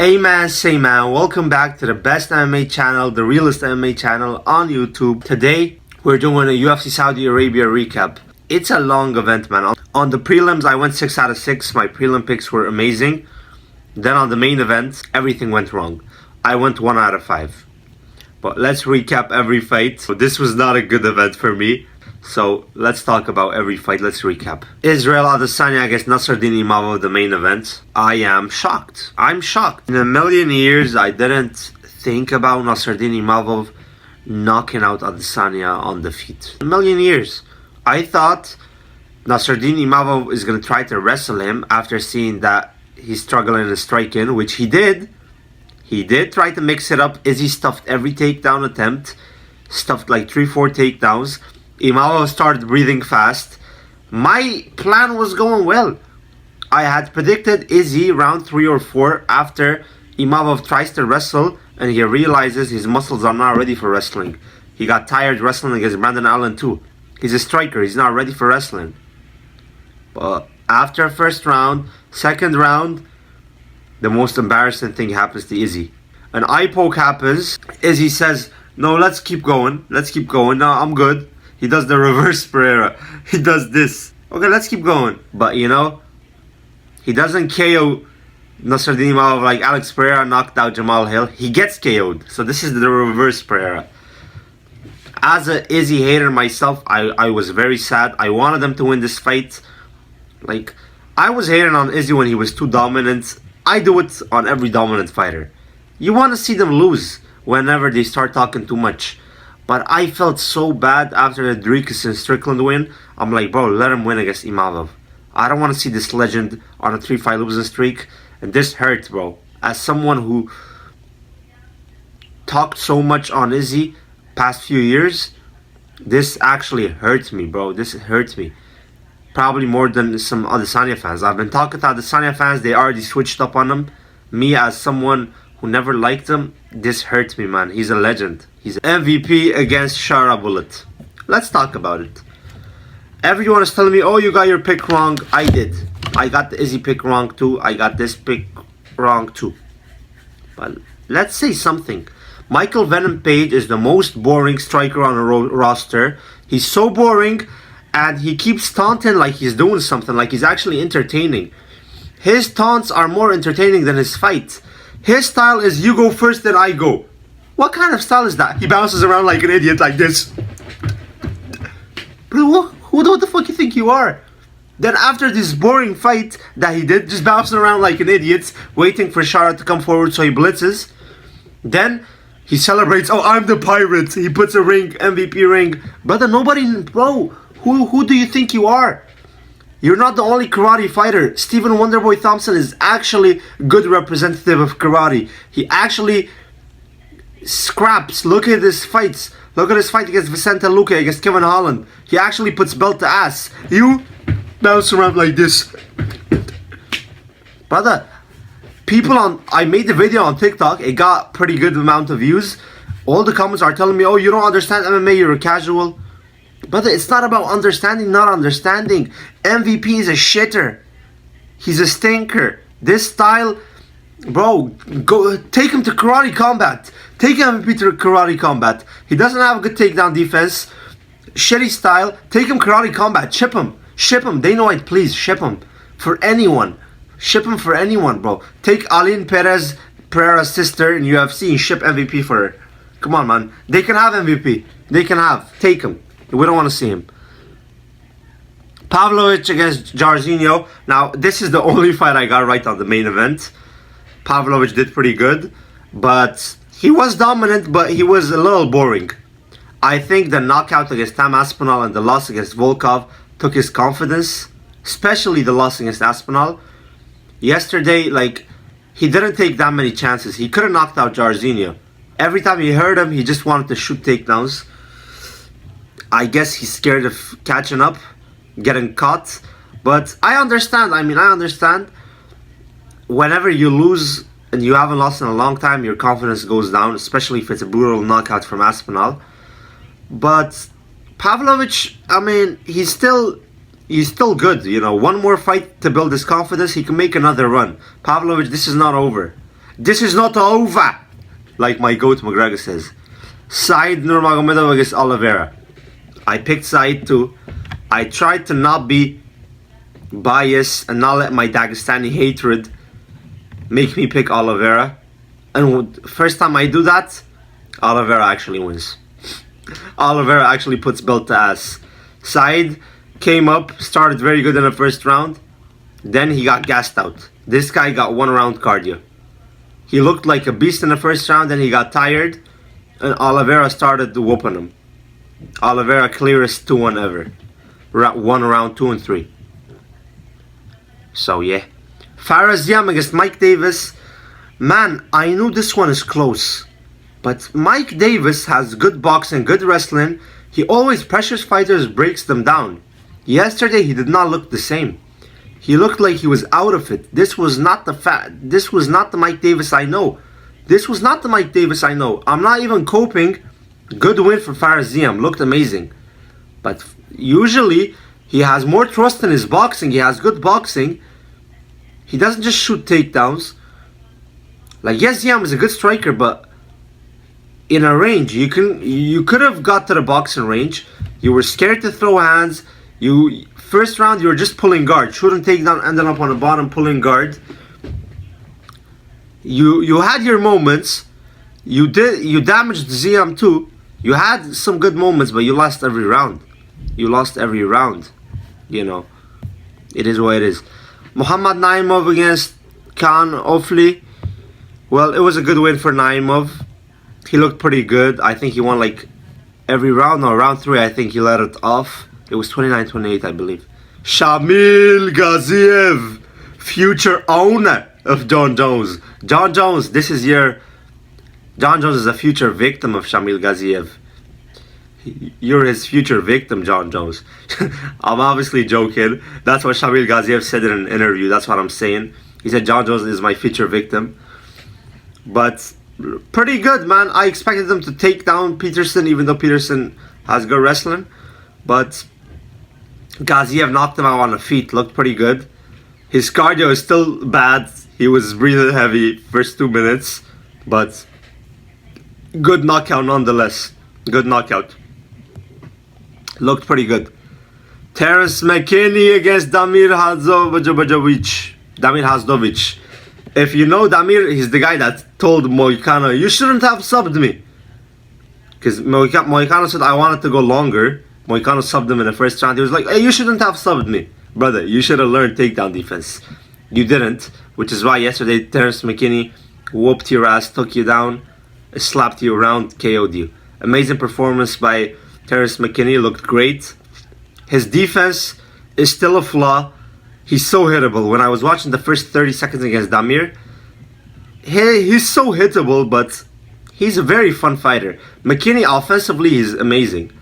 Hey man, say man, welcome back to the best MMA channel, the realest MMA channel on YouTube. Today, we're doing a UFC Saudi Arabia recap. It's a long event, man. On the prelims, I went 6 out of 6. My prelim picks were amazing. Then on the main event, everything went wrong. I went 1 out of 5. But let's recap every fight. So this was not a good event for me. So let's talk about every fight. Let's recap. Israel Adesanya against Nasruddin Imavov, the main event. I am shocked. I'm shocked. In a million years, I didn't think about Nasruddin Imavov knocking out Adesanya on the feet. A million years. I thought Nasruddin Imavov is going to try to wrestle him after seeing that he's struggling to strike in, which he did. He did try to mix it up. Izzy stuffed every takedown attempt. Stuffed like 3-4 takedowns. Imavov started breathing fast. My plan was going well. I had predicted Izzy round 3 or 4 after Imavov tries to wrestle and he realizes his muscles are not ready for wrestling. He got tired wrestling against Brandon Allen too. He's a striker. He's not ready for wrestling. But after first round, second round, the most embarrassing thing happens to Izzy. An eye poke happens. Izzy says, "No, let's keep going. Let's keep going. No, I'm good." He does the reverse Pereira. He does this. Okay, let's keep going. But you know, he doesn't KO Nasruddin Imavov like Alex Pereira knocked out Jamal Hill. He gets KO'd. So this is the reverse Pereira. As a Izzy hater myself, I was very sad. I wanted them to win this fight. Like, I was hating on Izzy when he was too dominant. I do it on every dominant fighter. You want to see them lose whenever they start talking too much. But I felt so bad after the Dricus and Strickland win. I'm like, bro, let him win against Imavov. I don't want to see this legend on a 3-fight losing streak. And this hurt, bro. As someone who talked so much on Izzy past few years, this actually hurt me, bro. This hurt me. Probably more than some Adesanya fans. I've been talking to Adesanya fans. They already switched up on him. Me, as someone who never liked him, this hurts me, man. He's a legend. He's MVP against Shara Bullet. Let's talk about it. Everyone is telling me, oh, you got your pick wrong. I did. I got the Izzy pick wrong too. I got this pick wrong too. But let's say something. Michael Venom Page is the most boring striker on the roster. He's so boring and he keeps taunting like he's doing something, like he's actually entertaining. His taunts are more entertaining than his fights. His style is you go first, then I go. What kind of style is that? He bounces around like an idiot like this. Bro, who the fuck you think you are? Then after this boring fight that he did, just bouncing around like an idiot, waiting for Shara to come forward so he blitzes. Then he celebrates, oh, I'm the pirate. He puts a ring, MVP ring. Brother, bro, who do you think you are? You're not the only karate fighter. Stephen Wonderboy Thompson is actually a good representative of karate. He actually scraps. Look at his fights. Look at his fight against Vicente Luque, against Kevin Holland. He actually puts belt to ass. You bounce around like this. Brother, I made the video on TikTok. It got pretty good amount of views. All the comments are telling me, oh, you don't understand MMA, you're a casual. Brother, it's not about understanding, not understanding. MVP is a shitter. He's a stinker. This style, bro, go take him to karate combat. Take MVP to karate combat. He doesn't have a good takedown defense. Shitty style. Take him karate combat. Ship him. Ship him. They know it. Please ship him. For anyone. Ship him for anyone, bro. Take Aline Pereira's sister in UFC and ship MVP for her. Come on, man. They can have MVP. They can have. Take him. We don't want to see him. Pavlovich against Jairzinho. Now, this is the only fight I got right on the main event. Pavlovich did pretty good. But he was dominant, but he was a little boring. I think the knockout against Tam Aspinall and the loss against Volkov took his confidence. Especially the loss against Aspinall. Yesterday, like, he didn't take that many chances. He could have knocked out Jairzinho. Every time he heard him, he just wanted to shoot takedowns. I guess he's scared of catching up, getting caught. But I understand. I understand. Whenever you lose and you haven't lost in a long time, your confidence goes down, especially if it's a brutal knockout from Aspinall. But Pavlovich, he's still good. You know, one more fight to build his confidence. He can make another run. Pavlovich, this is not over. This is not over, like my goat McGregor says. Said Nurmagomedov against Oliveira. I picked Said too. I tried to not be biased and not let my Dagestani hatred make me pick Oliveira. And first time I do that, Oliveira actually wins. Oliveira actually puts belt to ass. Said came up, started very good in the first round. Then he got gassed out. This guy got 1 round cardio. He looked like a beast in the first round, then he got tired. And Oliveira started whooping him. Oliveira clearest 2-1 ever. 1 round 2 and 3. So yeah. Faraz Yam against Mike Davis. Man, I knew this one is close. But Mike Davis has good boxing, good wrestling. He always pressures fighters, breaks them down. Yesterday he did not look the same. He looked like he was out of it. This was not the Mike Davis I know. This was not the Mike Davis I know. I'm not even coping. Good win for Faraz Yam. Looked amazing. But usually he has more trust in his boxing. He has good boxing. He doesn't just shoot takedowns. Like, yes, Yam is a good striker, but in a range, you could have got to the boxing range. You were scared to throw hands. First round you were just pulling guard. Shouldn't take down, ended up on the bottom pulling guard. You had your moments. You damaged Ziam too. You had some good moments, but you lost every round. You lost every round. You know. It is what it is. Muhammad Naimov against Khan Ofli. Well, it was a good win for Naimov. He looked pretty good. I think he won like every round. No, round 3 I think he let it off. It was 29-28 I believe. Shamil Gaziev, future owner of John Jones. John Jones, John Jones is a future victim of Shamil Gaziev. You're his future victim, John Jones. I'm obviously joking. That's what Shamil Gaziev said in an interview. That's what I'm saying. He said John Jones is my future victim. But pretty good, man. I expected them to take down Peterson, even though Peterson has good wrestling. But Gaziev knocked him out on the feet. Looked pretty good. His cardio is still bad. He was breathing heavy first 2 minutes. But good knockout nonetheless. Good knockout. Looked pretty good. Terence McKinney against Damir Hazdovic. If you know Damir, he's the guy that told Moicano, you shouldn't have subbed me. Because Moicano said, I wanted to go longer. Moicano subbed him in the first round. He was like, hey, you shouldn't have subbed me. Brother, you should have learned takedown defense. You didn't. Which is why yesterday, Terence McKinney whooped your ass, took you down, slapped you around, KO'd you. Amazing performance by Terence McKinney. Looked great. His defense is still a flaw. He's so hittable. When I was watching the first 30 seconds against Damir, he's so hittable, but he's a very fun fighter. McKinney offensively is amazing.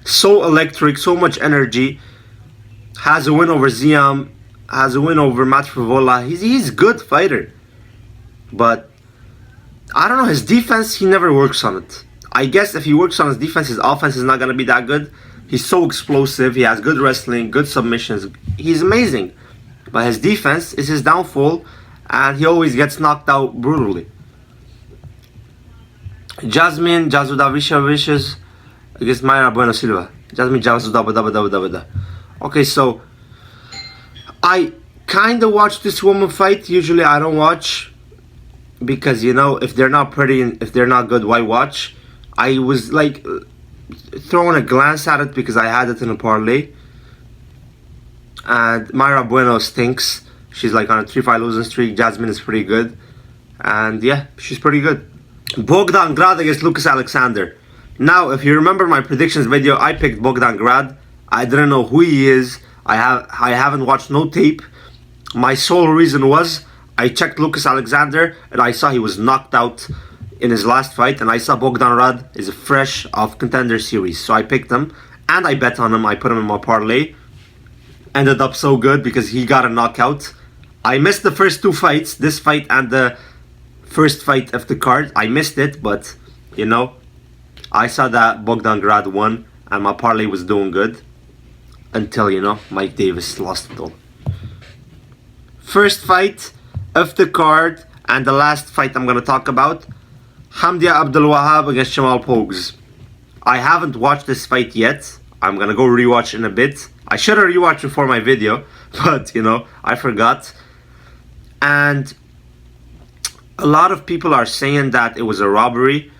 So electric, so much energy. Has a win over Ziam, has a win over Matt Frivola. He's a good fighter. But I don't know, his defense, he never works on it. I guess if he works on his defense, his offense is not going to be that good. He's so explosive. He has good wrestling, good submissions. He's amazing. But his defense is his downfall, and he always gets knocked out brutally. Jasmine Jasudavicius against Mayra Bueno Silva. Jasmine Jasudavicius. Okay, so I kind of watch this woman fight. Usually I don't watch because, you know, if they're not pretty and if they're not good, why watch? I was like throwing a glance at it because I had it in a parlay. And Mayra Bueno stinks. She's like on a 3-5 losing streak. Jasmine is pretty good. And yeah, she's pretty good. Bogdan Grad against Lucas Alexander. Now, if you remember my predictions video, I picked Bogdan Grad. I didn't know who he is. I haven't watched no tape. My sole reason was I checked Lucas Alexander and I saw he was knocked out in his last fight, and I saw Bogdan Grad is fresh off Contender Series. So I picked him and I bet on him. I put him in my parlay. Ended up so good because he got a knockout. I missed the first 2 fights, this fight and the first fight of the card. I missed it, but you know, I saw that Bogdan Grad won and my parlay was doing good until, you know, Mike Davis lost it all. First fight of the card, And the last fight I'm going to talk about, Hamdi Abdul Wahab against Jamal Pogues. I haven't watched this fight yet. I'm going to go rewatch in a bit. I should have rewatched before my video, but you know, I forgot. And a lot of people are saying that it was a robbery.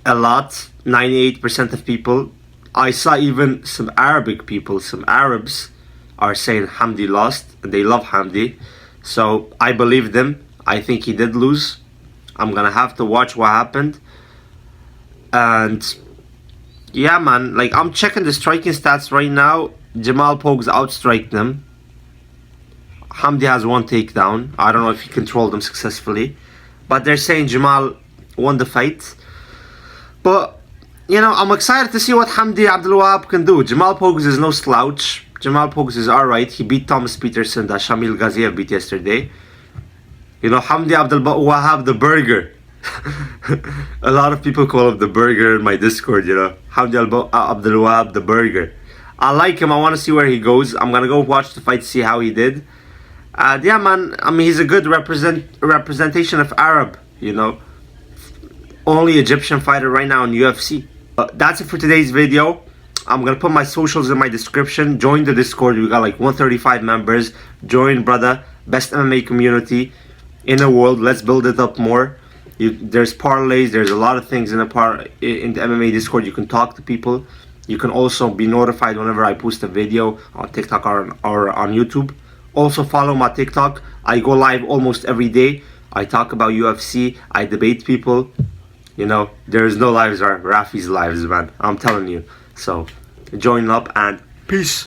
A lot, 98% of people. I saw even some Arabic people, some Arabs are saying Hamdi lost. They love Hamdi. So I believe them. I think he did lose. I'm gonna have to watch what happened. And yeah, man, like I'm checking the striking stats right now. Jamal Pogues outstriked them. Hamdi has one takedown. I don't know if he controlled them successfully, but they're saying Jamal won the fight. But you know, I'm excited to see what Hamdi Abdul Wahab can do. Jamal Pogues is no slouch. Jamal Pogues is alright. He beat Thomas Peterson that Shamil Gaziev beat yesterday. You know, Hamdi Abdul Wahab the burger. A lot of people call him the burger in my Discord, you know. Hamdi Abdul Wahab the burger. I like him. I want to see where he goes. I'm going to go watch the fight, see how he did. Yeah, man. I mean, he's a good representation of Arab, you know. Only Egyptian fighter right now in UFC. That's it for today's video. I'm going to put my socials in my description. Join the Discord. We got like 135 members. Join, brother. Best MMA community in the world. Let's build it up more. There's parlays. There's a lot of things in the MMA Discord. You can talk to people. You can also be notified whenever I post a video on TikTok or on YouTube. Also follow my TikTok. I go live almost every day. I talk about UFC. I debate people. You know, there's no lives are Rafi's lives, man. I'm telling you. So, join up and peace.